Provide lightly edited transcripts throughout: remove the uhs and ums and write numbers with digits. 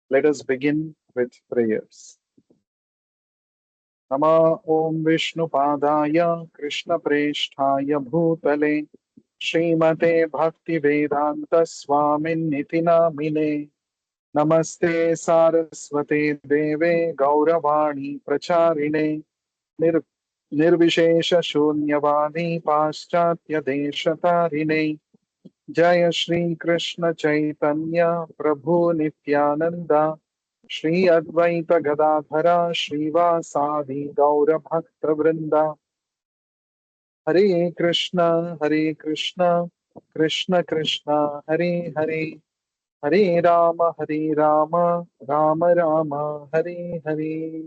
Let us begin with prayers. Nama Om Vishnu Padaya Krishna Presthaya Bhutale Srimate Bhakti Vedanta Swamin Nitinamine Namaste Saraswate Deve Gauravani Pracharine Nirvishesha Shunyavadi Paschatya Deshatarine Jaya Shri Krishna Chaitanya Prabhu Nityananda Shri Advaita Gadadhara Srivasadi Gaura Bhakta Vrinda Hare Krishna Krishna Krishna Hare Hare Hare Rama Rama Rama Hare Hare.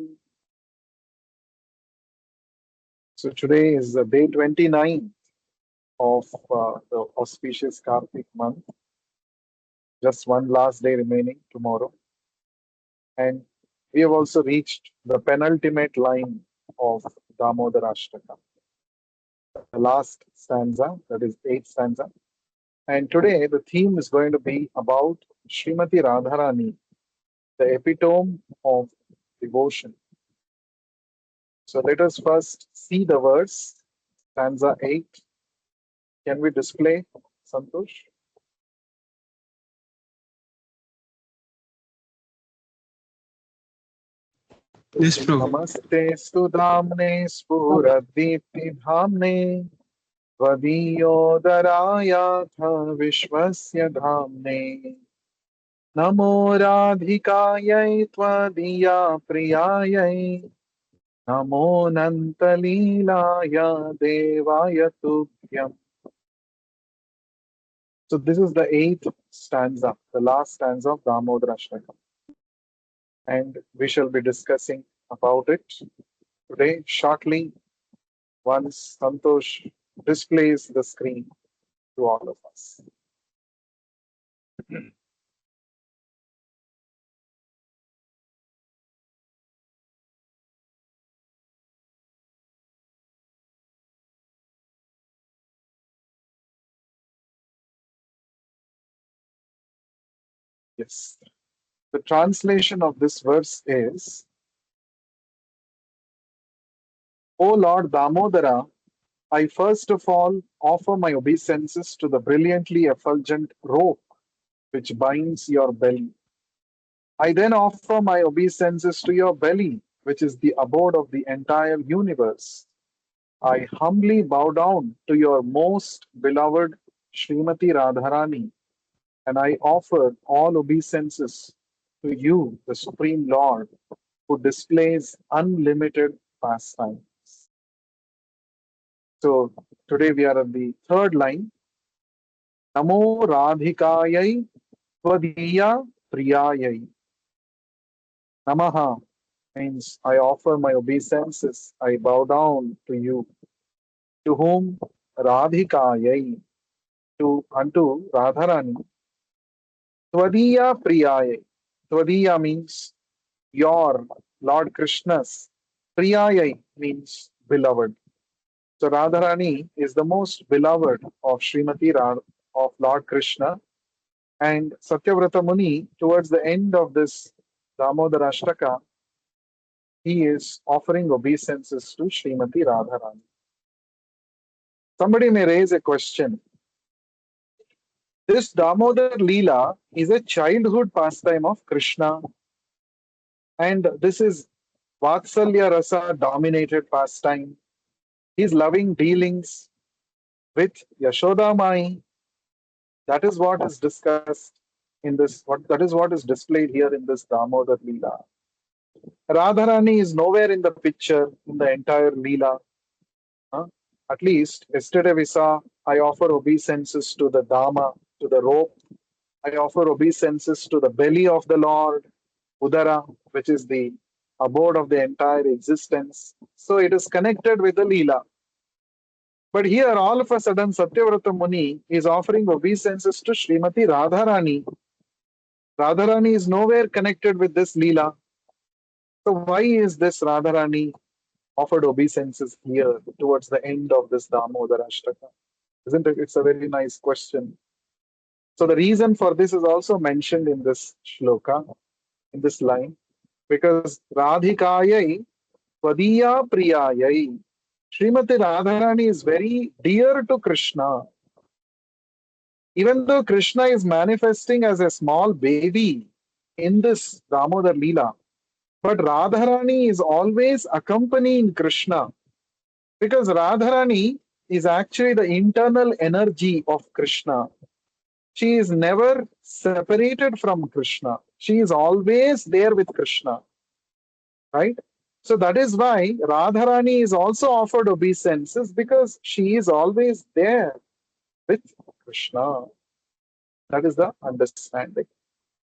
So today is the day 29 of the auspicious Kartik month. Just one last day remaining tomorrow. And we have also reached the penultimate line of Damodara Ashtaka, the last stanza, that is eighth stanza. And today the theme is going to be about Srimati Radharani, the epitome of devotion. So let us first see the verse, stanza 8. Can we display, Santosh? Yes, Prabhu. Namaste Sudhamne Spuradipti Dhamne Tvadiyodarayatha Vishwasya Dhamne Namo Radhikayai Tvadiya Priyayai Namo Nantalilaya Devaya Tubhyam. So this is the eighth stanza, the last stanza of Damodara Ashtaka. And we shall be discussing about it today shortly once Santosh displays the screen to all of us. Yes. The translation of this verse is, O Lord Damodara, I first of all offer my obeisances to the brilliantly effulgent rope which binds your belly. I then offer my obeisances to your belly, which is the abode of the entire universe. I humbly bow down to your most beloved Srimati Radharani, and I offer all obeisances to you, the Supreme Lord, who displays unlimited pastime. So today we are at the third line. Namo Radhikayai Tvadiya Priyayai. Namaha means I offer my obeisances, I bow down to you. To whom? Radhikayai, unto Radharani. Tvadiya Priyayai. Tvadiya means your, Lord Krishna's. Priyayai means beloved. So Radharani is the most beloved of Srimati of Lord Krishna, and Satyavrata Muni, towards the end of this Damodara Ashtaka, he is offering obeisances to Srimati Radharani. Somebody may raise a question. This Damodara Lila is a childhood pastime of Krishna, and this is Vatsalya Rasa dominated pastime. His loving dealings with Yashoda Mai. That is what is discussed in this. That is what is displayed here in this Damodar Lila. Radharani is nowhere in the picture in the entire Lila. Huh? At least yesterday we saw I offer obeisances to the Dama, to the rope. I offer obeisances to the belly of the Lord, Udara, which is the abode of the entire existence. So it is connected with the Lila. But here, all of a sudden, Satyavrata Muni is offering obeisances to Srimati Radharani. Radharani is nowhere connected with this Leela. So why is this Radharani offered obeisances here towards the end of this Damodara Ashtaka? Isn't it? It's a very nice question. So the reason for this is also mentioned in this shloka. in this line because Radhikayai Tvadiya Priyayai. Srimati Radharani is very dear to Krishna. Even though Krishna is manifesting as a small baby in this Damodar Lila, but Radharani is always accompanying Krishna because Radharani is actually the internal energy of Krishna. She is never separated from Krishna. She is always there with Krishna, right? So that is why Radharani is also offered obeisances because she is always there with Krishna. That is the understanding.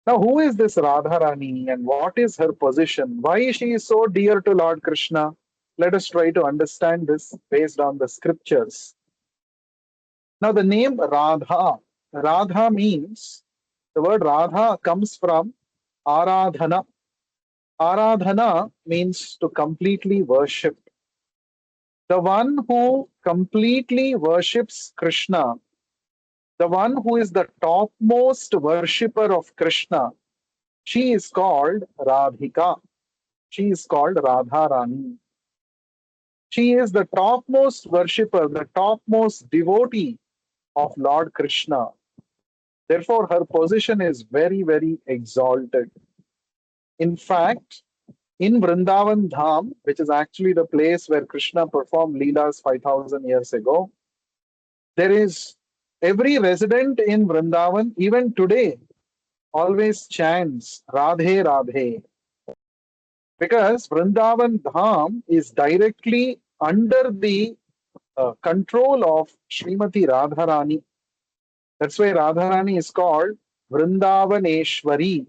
Now, who is this Radharani and what is her position? Why she is so dear to Lord Krishna? Let us try to understand this based on the scriptures. Now, the name Radha, Radha means, the word Radha comes from Aradhana. Aradhana means to completely worship. The one who completely worships Krishna, the one who is the topmost worshipper of Krishna, she is called Radhika. She is called Radharani. She is the topmost worshipper, the topmost devotee of Lord Krishna. Therefore, her position is very, very exalted. In fact, in Vrindavan Dham, which is actually the place where Krishna performed Leelas 5,000 years ago, there is every resident in Vrindavan, even today, always chants Radhe Radhe because Vrindavan Dham is directly under the control of Srimati Radharani. That's why Radharani is called Vrindavaneshwari.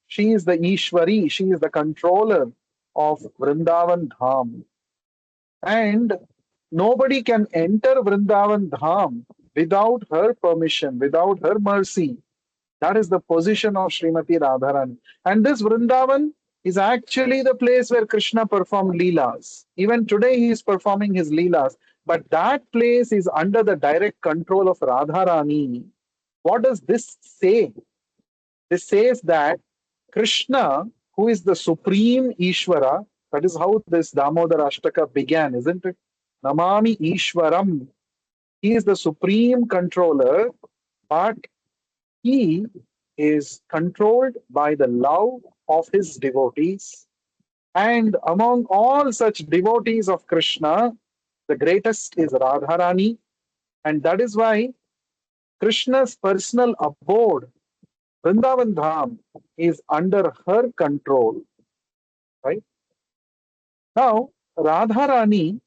She is the Ishwari, she is the controller of Vrindavan Dham. And nobody can enter Vrindavan Dham without her permission, without her mercy. That is the position of Srimati Radharani. And this Vrindavan is actually the place where Krishna performed Leelas. Even today he is performing his Leelas. But that place is under the direct control of Radharani. What does this say? This says that Krishna, who is the supreme Ishvara, that is how this Damodara Ashtaka began, isn't it? Namami Ishwaram. He is the supreme controller, but he is controlled by the love of his devotees. And among all such devotees of Krishna, the greatest is Radharani. And that is why Krishna's personal abode, Vrindavan Dham, is under her control. Right? Now, Radharani,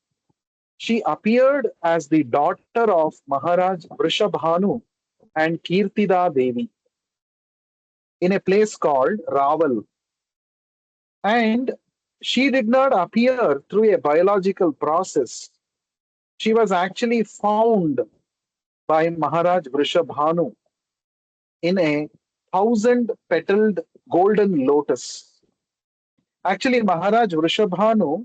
she appeared as the daughter of Maharaj Vrishabhanu and Kirtida Devi in a place called Raval. And she did not appear through a biological process. She was actually found by Maharaj Vrishabhanu in a 1,000 petaled golden lotus. Actually, Maharaj Vrishabhanu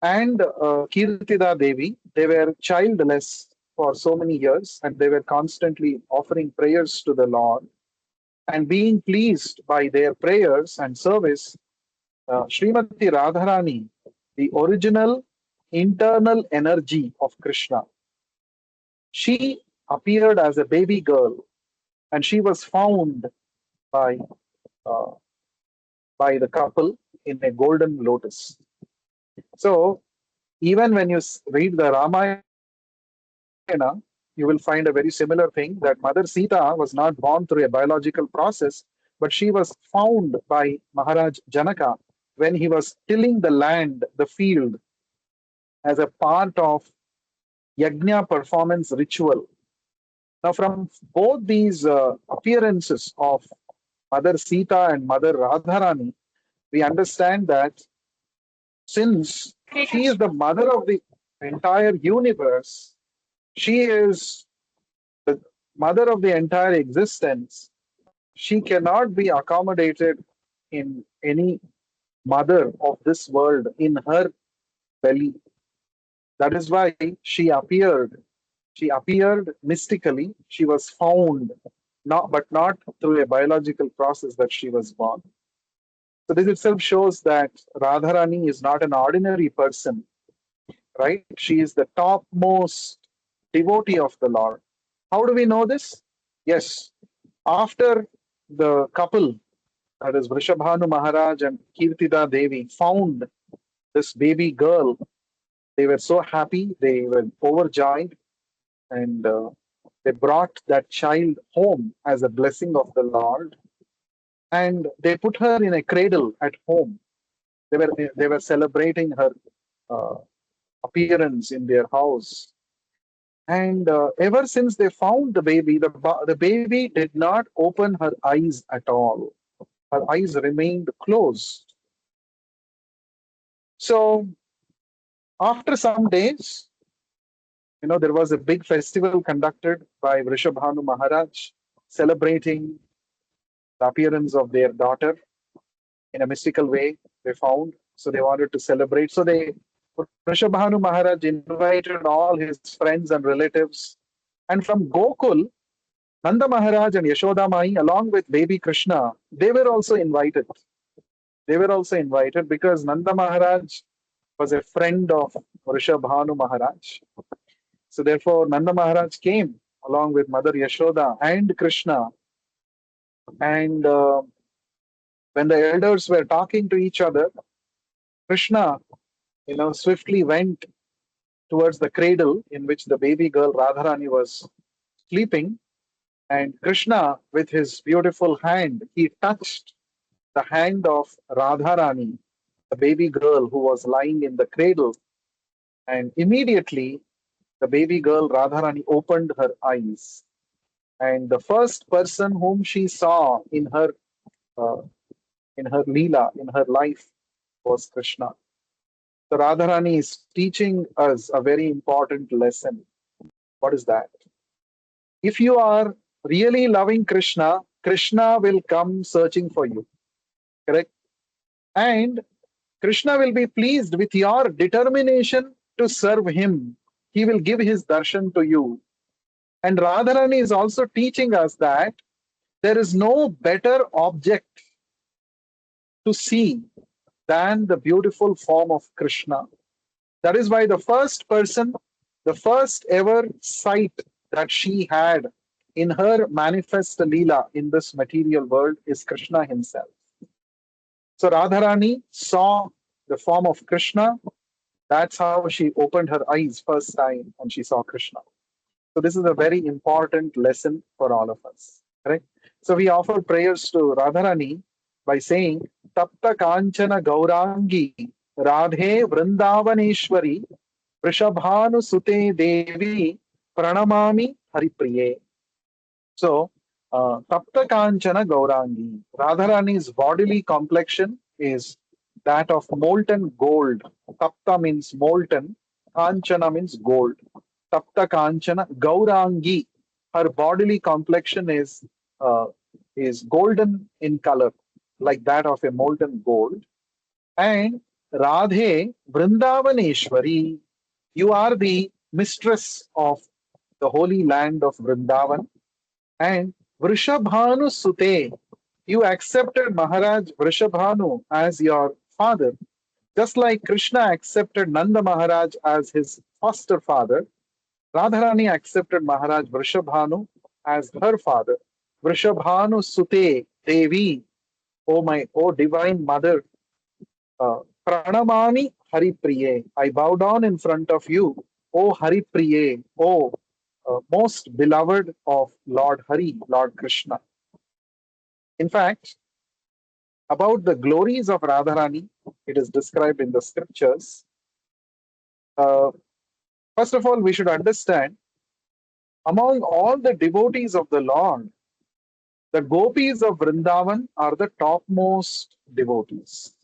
and Kirtida Devi, they were childless for so many years and they were constantly offering prayers to the Lord. And being pleased by their prayers and service, Srimati Radharani, the original internal energy of Krishna, she appeared as a baby girl and she was found by, uh, by the couple in a golden lotus. So, even when you read the Ramayana, you will find a very similar thing that Mother Sita was not born through a biological process, but she was found by Maharaj Janaka when he was tilling the land, the field, as a part of yajna performance ritual. Now, from both these appearances of Mother Sita and Mother Radharani, we understand that since she is the mother of the entire universe, she is the mother of the entire existence. She cannot be accommodated in any mother of this world in her belly. That is why she appeared. She appeared mystically. She was found, not but not through a biological process that she was born. So this itself shows that Radharani is not an ordinary person, right? She is the topmost devotee of the Lord. How do we know this? Yes, after the couple, that is Vrishabhanu Maharaj and Kirtida Devi, found this baby girl, they were so happy, they were overjoyed, and they brought that child home as a blessing of the Lord, and they put her in a cradle at home. They were celebrating her uh, appearance in their house, and ever since they found the baby, the baby did not open her eyes at all. Her eyes remained closed. So after some days, there was a big festival conducted by Vrishabhanu Maharaj celebrating the appearance of their daughter in a mystical way. They found, so they wanted to celebrate. So Vrishabhanu Maharaj invited all his friends and relatives, and from Gokul, Nanda Maharaj and Yashoda Mai, along with baby Krishna, they were also invited. They were also invited because Nanda Maharaj was a friend of Vrishabhanu Maharaj. So therefore, Nanda Maharaj came along with Mother Yashoda and Krishna. And when the elders were talking to each other, Krishna, swiftly went towards the cradle in which the baby girl Radharani was sleeping. And Krishna, with his beautiful hand, he touched the hand of Radharani, the baby girl who was lying in the cradle. And immediately, the baby girl Radharani opened her eyes. And the first person whom she saw uh, in her Leela, in her life, was Krishna. So Radharani is teaching us a very important lesson. What is that? If you are really loving Krishna, Krishna will come searching for you. Correct? And Krishna will be pleased with your determination to serve him. He will give his darshan to you. And Radharani is also teaching us that there is no better object to see than the beautiful form of Krishna. That is why the first person, the first ever sight that she had in her manifest Leela in this material world is Krishna himself. So Radharani saw the form of Krishna. That's how she opened her eyes first time and she saw Krishna. So this is a very important lesson for all of us. Correct? So we offer prayers to Radharani by saying, Tapta Kanchana Gaurangi Radhe Vrindavaneshwari Vrishabhanu Sute Devi Pranamami Haripriye. So, Tapta Kanchana Gaurangi. Radharani's bodily complexion is that of molten gold. Tapta means molten, Kanchana means gold. Tapta Kanchana Gaurangi. Her bodily complexion is golden in color, like that of a molten gold. And Radhe Vrindavaneshwari. You are the mistress of the holy land of Vrindavan. And Vrishabhanu Sute, you accepted Maharaj Vrishabhanu as your father, just like Krishna accepted Nanda Maharaj as his foster father. Radharani accepted Maharaj Vrishabhanu as her father. Vrishabhanu Sute Devi, O divine mother, Pranamami Haripriye. I bow down in front of you, O Haripriye, O most beloved of Lord Hari, Lord Krishna. In fact, about the glories of Radharani, it is described in the scriptures. Uh, First of all, we should understand among all the devotees of the Lord, the gopis of Vrindavan are the topmost devotees.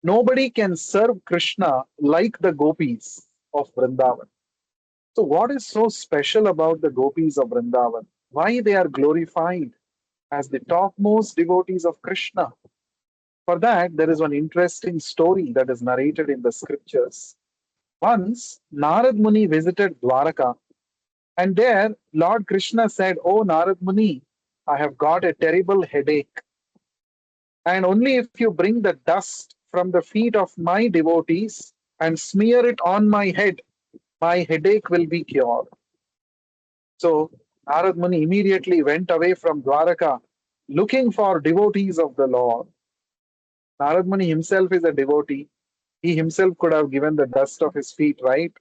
Nobody can serve Krishna like the gopis of Vrindavan. So, what is so special about the gopis of Vrindavan? Why they are glorified as the topmost devotees of Krishna? For that, there is one interesting story that is narrated in the scriptures. Once, Narad Muni visited Dwaraka, and there Lord Krishna said, "Oh Narad Muni, I have got a terrible headache." And only if you bring the dust from the feet of my devotees and smear it on my headache will be cured. So Narad Muni immediately went away from Dwaraka looking for devotees of the Lord. Narad Muni himself is a devotee. He himself could have given the dust of his feet, right?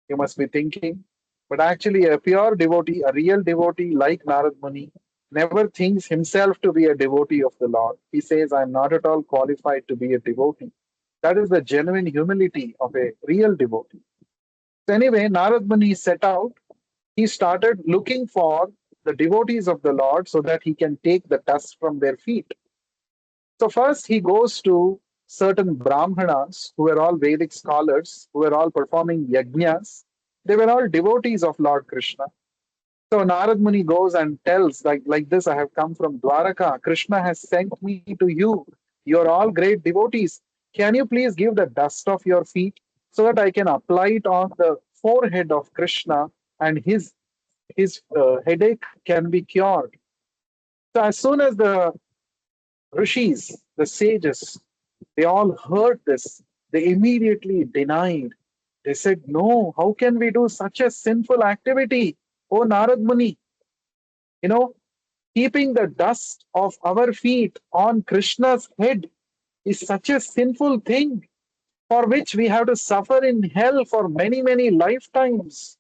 You must be thinking. But actually, a pure devotee, a real devotee like Narad Muni, never thinks himself to be a devotee of the Lord. He says, I'm not at all qualified to be a devotee. That is the genuine humility of a real devotee. So, anyway, Narad Muni set out. He started looking for the devotees of the Lord so that he can take the dust from their feet. So first he goes to certain Brahmanas who were all Vedic scholars, who were all performing yajnas. They were all devotees of Lord Krishna. So Narad Muni goes and tells, like this, I have come from Dwaraka. Krishna has sent me to you. You're all great devotees. Can you please give the dust of your feet so that I can apply it on the forehead of Krishna and his headache can be cured? So as soon as the rishis, the sages, they all heard this. They immediately denied. They said, no, how can we do such a sinful activity? Oh, Narad Muni, you know, keeping the dust of our feet on Krishna's head is such a sinful thing for which we have to suffer in hell for many, many lifetimes.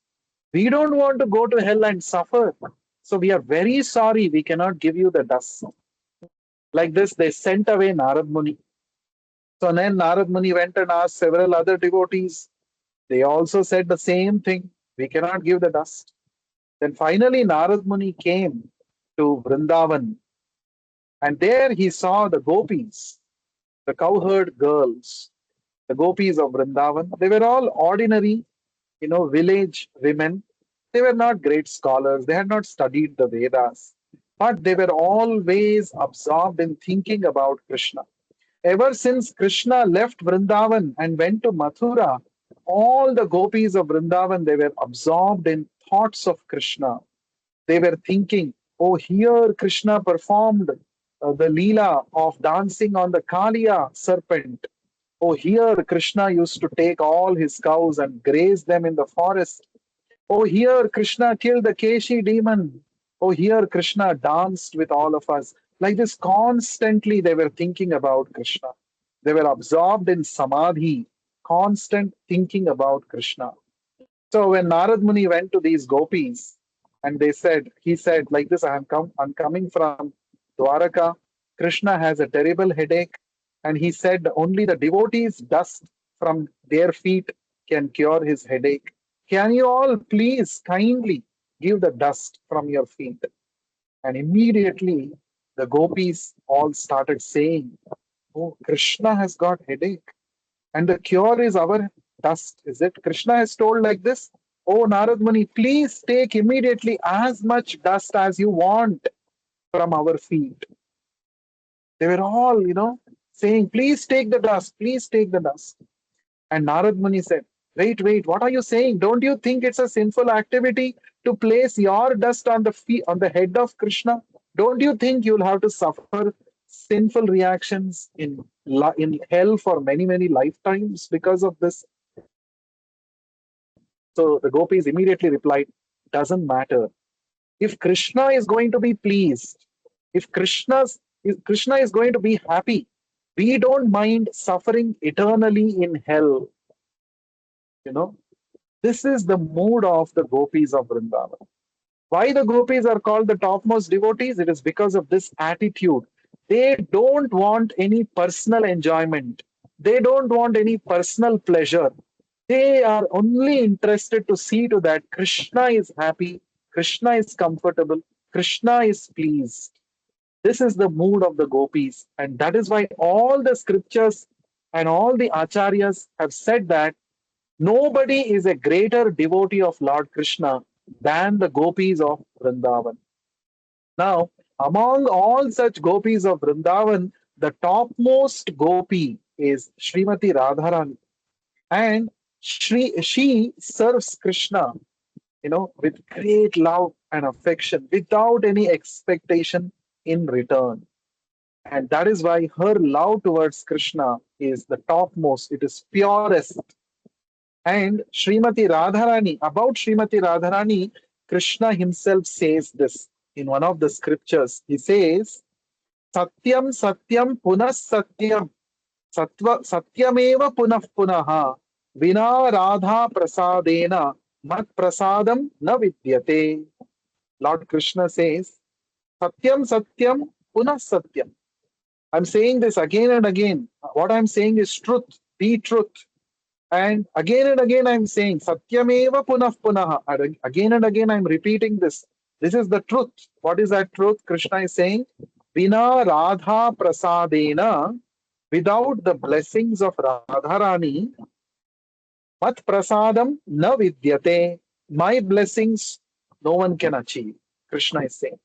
We don't want to go to hell and suffer. So we are very sorry we cannot give you the dust. Like this, they sent away Narad Muni. So then Narad Muni went and asked several other devotees. They also said the same thing. We cannot give the dust. Then finally Narad Muni came to Vrindavan, and there he saw the gopis, the cowherd girls, the gopis of Vrindavan. They were all ordinary, village women. They were not great scholars. They had not studied the Vedas, but they were always absorbed in thinking about Krishna. Ever since Krishna left Vrindavan and went to Mathura, all the gopis of Vrindavan, they were absorbed in thoughts of Krishna. They were thinking, oh, here Krishna performed the Leela of dancing on the Kaliya serpent. Oh, here Krishna used to take all his cows and graze them in the forest. Oh, here Krishna killed the Keshi demon. Oh, here Krishna danced with all of us. Like this, constantly they were thinking about Krishna. They were absorbed in samadhi, constant thinking about Krishna. So when Narad Muni went to these gopis and he said, like this, I'm coming from Dwaraka. Krishna has a terrible headache. And he said, only the devotees' dust from their feet can cure his headache. Can you all please kindly give the dust from your feet? And immediately the gopis all started saying, oh, Krishna has got headache. And the cure is our dust, is it? Krishna has told like this, oh Narad Muni, please take immediately as much dust as you want from our feet. They were all, saying, please take the dust, please take the dust. And Narad Muni said, wait, what are you saying? Don't you think it's a sinful activity to place your dust on the feet, on the head of Krishna? Don't you think you'll have to suffer sinful reactions in hell for many, many lifetimes because of this? So the gopis immediately replied, doesn't matter. If Krishna is going to be pleased, if Krishna is going to be happy, we don't mind suffering eternally in hell. You know, this is the mood of the gopis of Vrindavan. Why the gopis are called the topmost devotees? It is because of this attitude. They don't want any personal enjoyment. They don't want any personal pleasure. They are only interested to see to that Krishna is happy, Krishna is comfortable, Krishna is pleased. This is the mood of the gopis. And that is why all the scriptures and all the acharyas have said that nobody is a greater devotee of Lord Krishna than the gopis of Vrindavan. Now, among all such gopis of Vrindavan, the topmost gopi is Srimati Radharani. And she serves Krishna, with great love and affection without any expectation in return. And that is why her love towards Krishna is the topmost, it is purest. And Srimati Radharani, about Srimati Radharani, Krishna himself says this in one of the scriptures. He says, Satyam Satyam Punah Satyam Satyameva Punah Punaha Vina Radha Prasadena Mat Prasadam Na Vidyate. Lord Krishna says, Satyam Satyam Punah Satyam. I'm saying this again and again. What I'm saying is truth, the truth. And again I'm saying Satyameva Punah Punaha. Again and again I'm repeating this. This is the truth. What is that truth? Krishna is saying, Vina Radha Prasadena, without the blessings of Radharani, Mat Prasadam na vidyate. My blessings no one can achieve. Krishna is saying.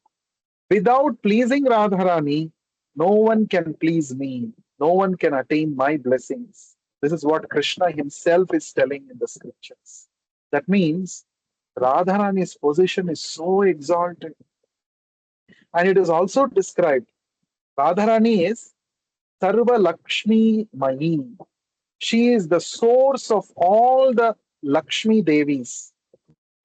Without pleasing Radharani, no one can please me. No one can attain my blessings. This is what Krishna himself is telling in the scriptures. That means Radharani's position is so exalted. And it is also described. Radharani is Sarva Lakshmi Mayi. She is the source of all the Lakshmi Devis.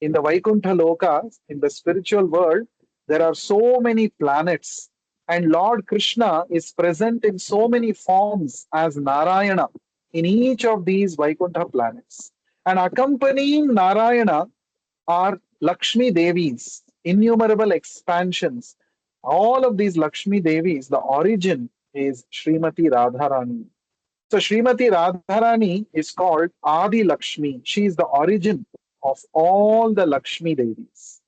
In the Vaikuntha Lokas, in the spiritual world, there are so many planets, and Lord Krishna is present in so many forms as Narayana in each of these Vaikuntha planets. And accompanying Narayana are Lakshmi Devis, innumerable expansions. All of these Lakshmi Devis, the origin is Srimati Radharani. So Srimati Radharani is called Adi Lakshmi. She is the origin of all the Lakshmi Devis.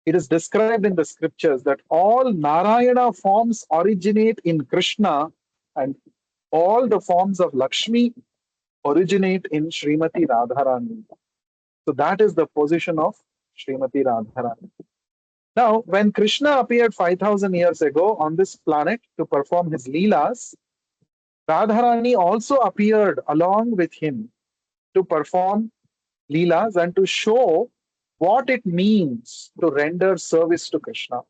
It is described in the scriptures that all Narayana forms originate in Krishna and all the forms of Lakshmi originate in Srimati Radharani. So that is the position of Srimati Radharani. Now, when Krishna appeared 5,000 years ago on this planet to perform his Leelas, Radharani also appeared along with him to perform Leelas and to show what it means to render service to Krishna.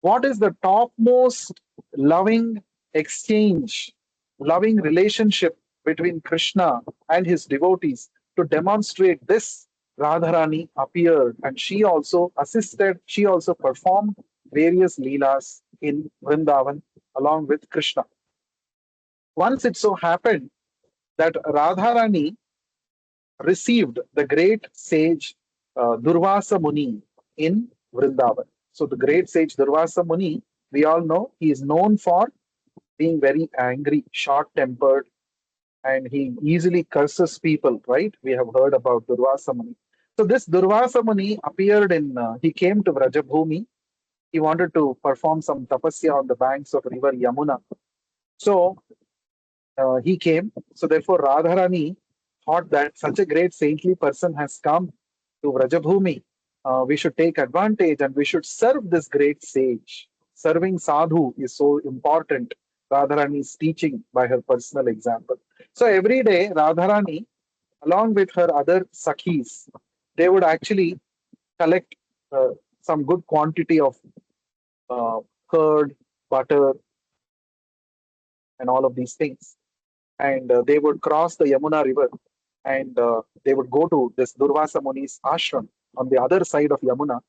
What is the topmost loving exchange, loving relationship between Krishna and his devotees? To demonstrate this, Radharani appeared and she also assisted, she also performed various Leelas in Vrindavan along with Krishna. Once it so happened that Radharani received the great sage Durvasa Muni in Vrindavan. So the great sage Durvasa Muni, we all know he is known for being very angry, short-tempered, and he easily curses people, right? We have heard about Durvasa Muni. So this Durvasa Muni appeared he came to Vrajabhumi. He wanted to perform some tapasya on the banks of river Yamuna. So he came. So therefore Radharani thought that such a great saintly person has come to Vrajabhumi. We should take advantage and we should serve this great sage. Serving sadhu is so important. Radharani is teaching by her personal example. So every day, Radharani, along with her other sakhis, they would actually collect some good quantity of uh, curd, butter, and all of these things. And they would cross the Yamuna river and they would go to this Durvasa Muni's ashram on the other side of Yamuna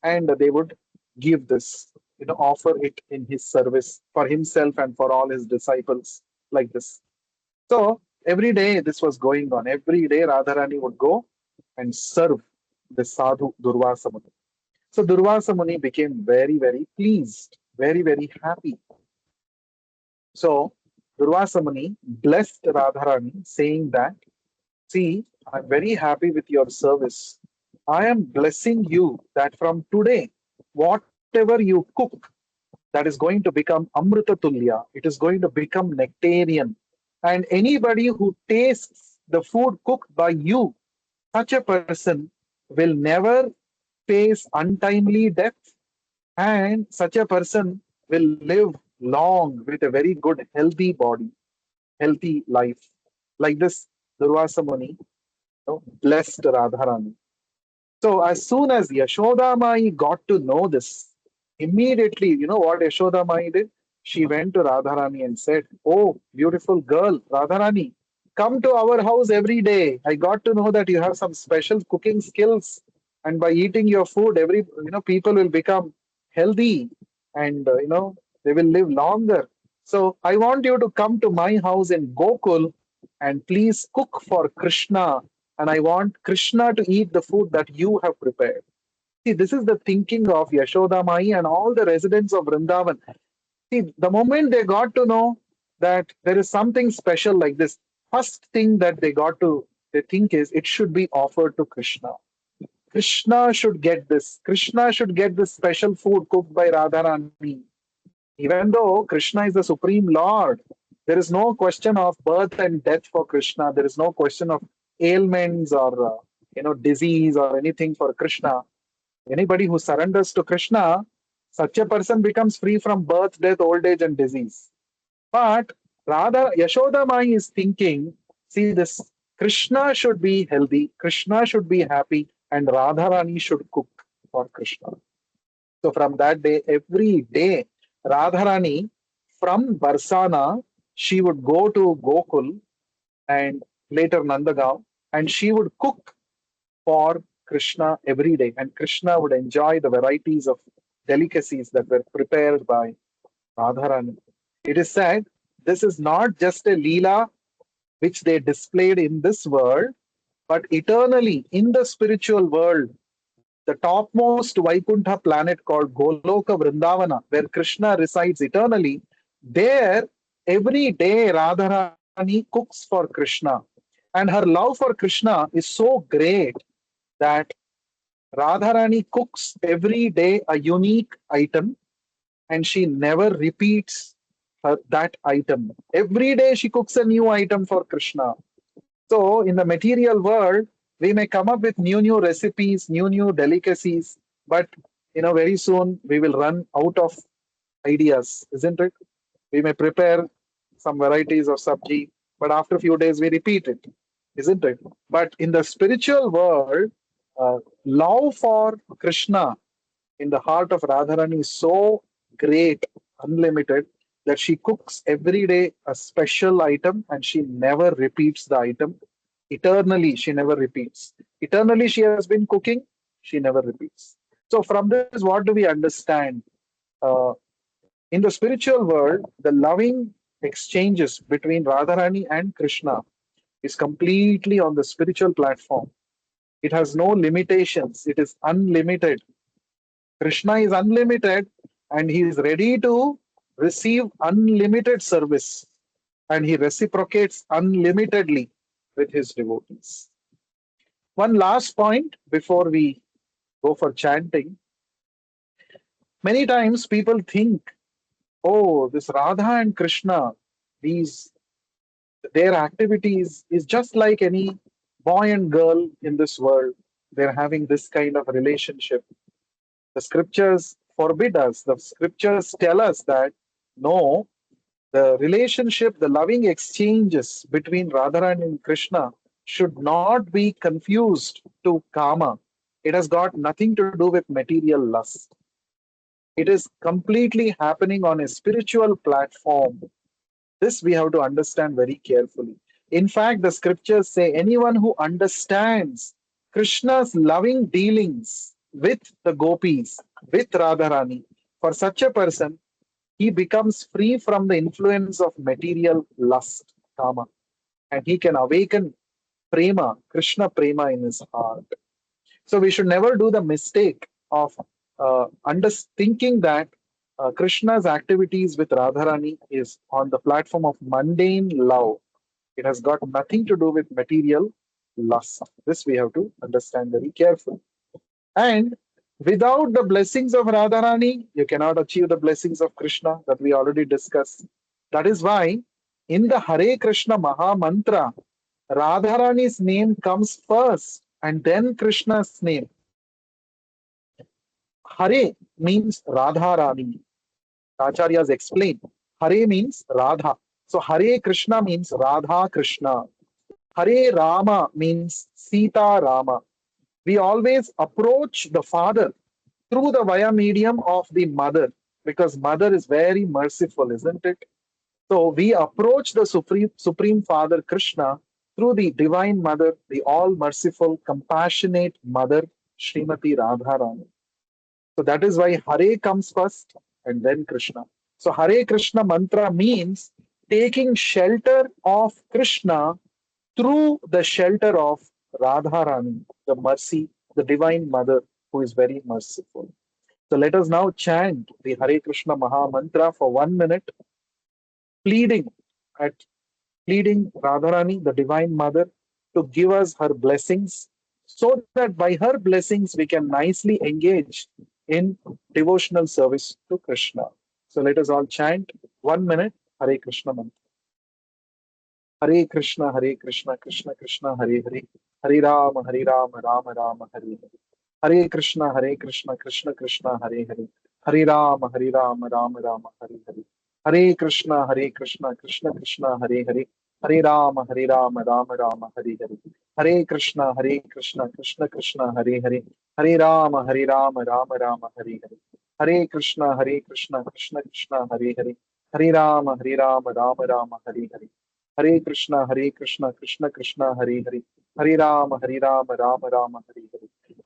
and they would give this, offer it in his service for himself and for all his disciples like this. So every day this was going on. Every day Radharani would go and serve the sadhu Durvasa Muni. So Durvasa Muni became very, very pleased, very, very happy. So Durvasa Muni blessed Radharani, saying that, see, I'm very happy with your service. I am blessing you that from today, whatever you cook, that is going to become Amrita Tulya. It is going to become nectarian. And anybody who tastes the food cooked by you, such a person will never face untimely death, and such a person will live long with a very good, healthy body, healthy life. Like this, Durvasa Muni blessed Radharani. So as soon as Yashoda Mai got to know this, immediately, you know what Yashoda Mai did? she went to Radharani and said, "Oh, beautiful girl, Radharani, come to our house every day. I got to know that you have some special cooking skills, and by eating your food, people will become healthy, and they will live longer. So I want you to come to my house in Gokul, and please cook for Krishna. And I want Krishna to eat the food that you have prepared." See, this is the thinking of Yashoda Mai and all the residents of Vrindavan. See, the moment they got to know that there is something special like this, first thing that they think is it should be offered to Krishna. Krishna should get this. Krishna should get this special food cooked by Radharani. Even though Krishna is the Supreme Lord, there is no question of birth and death for Krishna. There is no question of ailments or disease or anything for Krishna. Anybody who surrenders to Krishna, such a person becomes free from birth, death, old age, and disease. But rather, Yashoda Mai is thinking, see, this Krishna should be healthy, Krishna should be happy, and Radharani should cook for Krishna. So from that day, every day, Radharani from Barsana, she would go to Gokul and later Nandagaon, and she would cook for Krishna every day, and Krishna would enjoy the varieties of delicacies that were prepared by Radharani. It is said this is not just a Leela which they displayed in this world, but eternally in the spiritual world, the topmost Vaikuntha planet called Goloka Vrindavana, where Krishna resides eternally, there every day Radharani cooks for Krishna. And her love for Krishna is so great that Radharani cooks every day a unique item and she never repeats that item. Every day she cooks a new item for Krishna. So in the material world, we may come up with new recipes, new delicacies, but very soon we will run out of ideas, isn't it? We may prepare some varieties of sabji, but after a few days we repeat it, isn't it? But in the spiritual world, love for Krishna in the heart of Radharani is so great, unlimited, that she cooks every day a special item and she never repeats the item. Eternally, she never repeats. Eternally, she has been cooking, she never repeats. So, from this, what do we understand? Uh, in the spiritual world, the loving exchanges between Radharani and Krishna is completely on the spiritual platform. It has no limitations, it is unlimited. Krishna is unlimited and he is ready to receive unlimited service and he reciprocates unlimitedly with his devotees. One last point before we go for chanting. Many times people think, oh, this Radha and Krishna, these their activities is just like any boy and girl in this world. They're having this kind of relationship. The scriptures forbid us. The scriptures tell us that no, the relationship, the loving exchanges between Radharani and Krishna should not be confused to kama. It has got nothing to do with material lust. It is completely happening on a spiritual platform. This we have to understand very carefully. In fact, the scriptures say anyone who understands Krishna's loving dealings with the gopis, with Radharani, for such a person, he becomes free from the influence of material lust, kama, and he can awaken prema, Krishna prema in his heart. So we should never do the mistake of thinking that Krishna's activities with Radharani is on the platform of mundane love. It has got nothing to do with material lust. This we have to understand very carefully. And without the blessings of Radharani, you cannot achieve the blessings of Krishna that we already discussed. That is why in the Hare Krishna Maha Mantra, Radharani's name comes first and then Krishna's name. Hare means Radharani. Acharyas explain. Hare means Radha. So Hare Krishna means Radha Krishna. Hare Rama means Sita Rama. We always approach the father through the via medium of the mother. because mother is very merciful, isn't it? So we approach the Supreme Father Krishna through the Divine Mother, the all merciful, compassionate Mother, Srimati Radharani. So that is why Hare comes first and then Krishna. So Hare Krishna mantra means taking shelter of Krishna through the shelter of Radharani, the mercy, the Divine Mother, who is very merciful. So let us now chant the Hare Krishna Maha Mantra for 1 minute, pleading at pleading Radharani, the Divine Mother, to give us her blessings, so that by her blessings we can nicely engage in devotional service to Krishna. So let us all chant 1 minute Hare Krishna Mantra. Hare Krishna, Krishna Krishna, Hare Hare, Hare Rama, Rama Rama, Hare Hare. Hare Krishna, Krishna Krishna, Hare Hare, Hare Rama, Rama Rama, Hare Hare. Hare Krishna, Krishna Krishna, Hare Hare, Hare Rama, Rama Rama, Hare Hare. Hare Krishna, Krishna Krishna, Hare Hare, Hare Rama, Rama Rama, Hare Hare. Hare Krishna, Krishna Krishna, Hare Hare, Hare Rama, Rama Rama, Hare Hare. Hare Krishna, Krishna Krishna, Hare Hare, Hare Rama, Rama Rama, Hare Hare.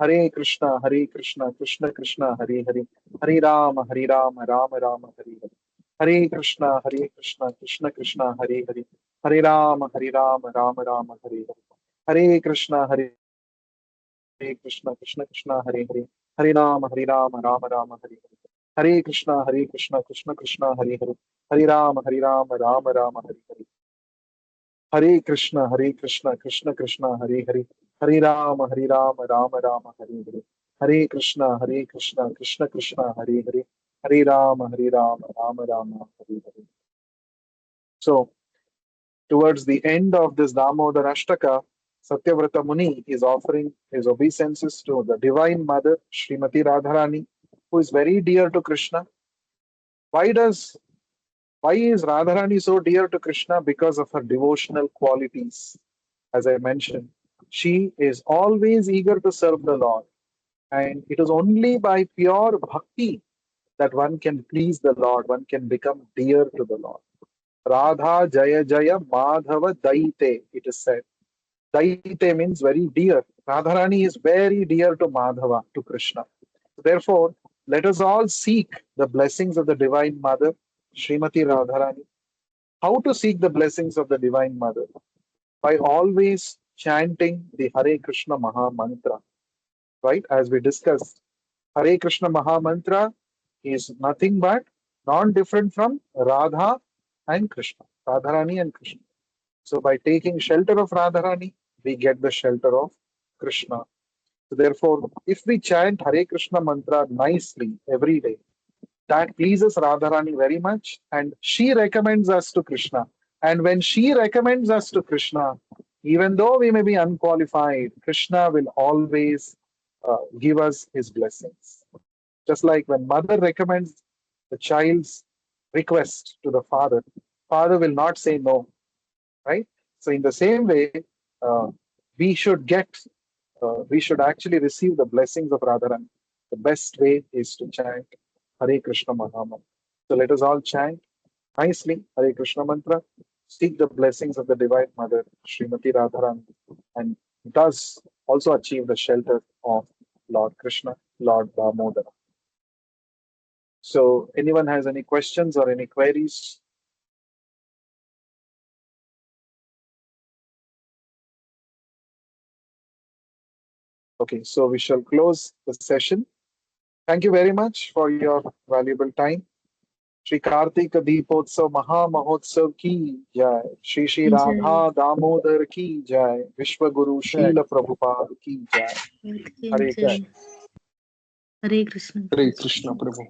Hare Krishna, Krishna Krishna, Hare Hare, Hare Rama, Rama Rama, Hare Hare. Hare Krishna, Krishna Krishna, Hare Hare, Hare Rama, Rama Rama, Hare Hare. Hare Krishna, Krishna Krishna, Hare Hare, Hare Rama, Rama Rama, Hare Hare. Hare Krishna, Krishna Krishna, Hare Hare, Hare Rama, Rama Rama, Hare Hare. Hare Krishna, Krishna Krishna, Hare Hare, Hare Rama, Rama Rama, Hare Hare. Hare Krishna, Krishna Krishna, Hare Hare, Hare Rama, Rama Rama, Hare Hare. So, towards the end of this Damodara Ashtaka, Satyavrata Muni is offering his obeisances to the Divine Mother, Srimati Radharani, who is very dear to Krishna. Why does why is Radharani so dear to Krishna? Because of her devotional qualities. As I mentioned, she is always eager to serve the Lord. And it is only by pure bhakti that one can please the Lord, one can become dear to the Lord. Radha Jaya Jaya Madhava Daite, it is said. Daite means very dear. Radharani is very dear to Madhava, to Krishna. Therefore, let us all seek the blessings of the Divine Mother, Srimati Radharani. How to seek the blessings of the Divine Mother? By always chanting the Hare Krishna Maha Mantra, right? As we discussed, Hare Krishna Maha Mantra is nothing but non-different from Radha and Krishna, Radharani and Krishna. So by taking shelter of Radharani, we get the shelter of Krishna. So therefore, if we chant Hare Krishna Mantra nicely every day, that pleases Radharani very much, and she recommends us to Krishna. And when she recommends us to Krishna, even though we may be unqualified, Krishna will always give us his blessings. Just like when mother recommends the child's request to the father, father will not say no, right? So in the same way, uh, we should get, we should actually receive the blessings of Radharani. The best way is to chant Hare Krishna Mahamantra. So let us all chant nicely Hare Krishna Mantra, seek the blessings of the Divine Mother, Srimati Radharani, and thus also achieve the shelter of Lord Krishna, Lord Damodara. So anyone has any questions or any queries? Okay, so we shall close the session. Thank you very much for your valuable time. Shri Kartik Deepotsav Maha Mahotsav ki jai. Shri Shri Jai. Radha Damodar ki jai. Vishwa Guru Jai. Srila Prabhupada ki jai. Hare Jai. Krishna. Hare Krishna. Hare Krishna Prabhu.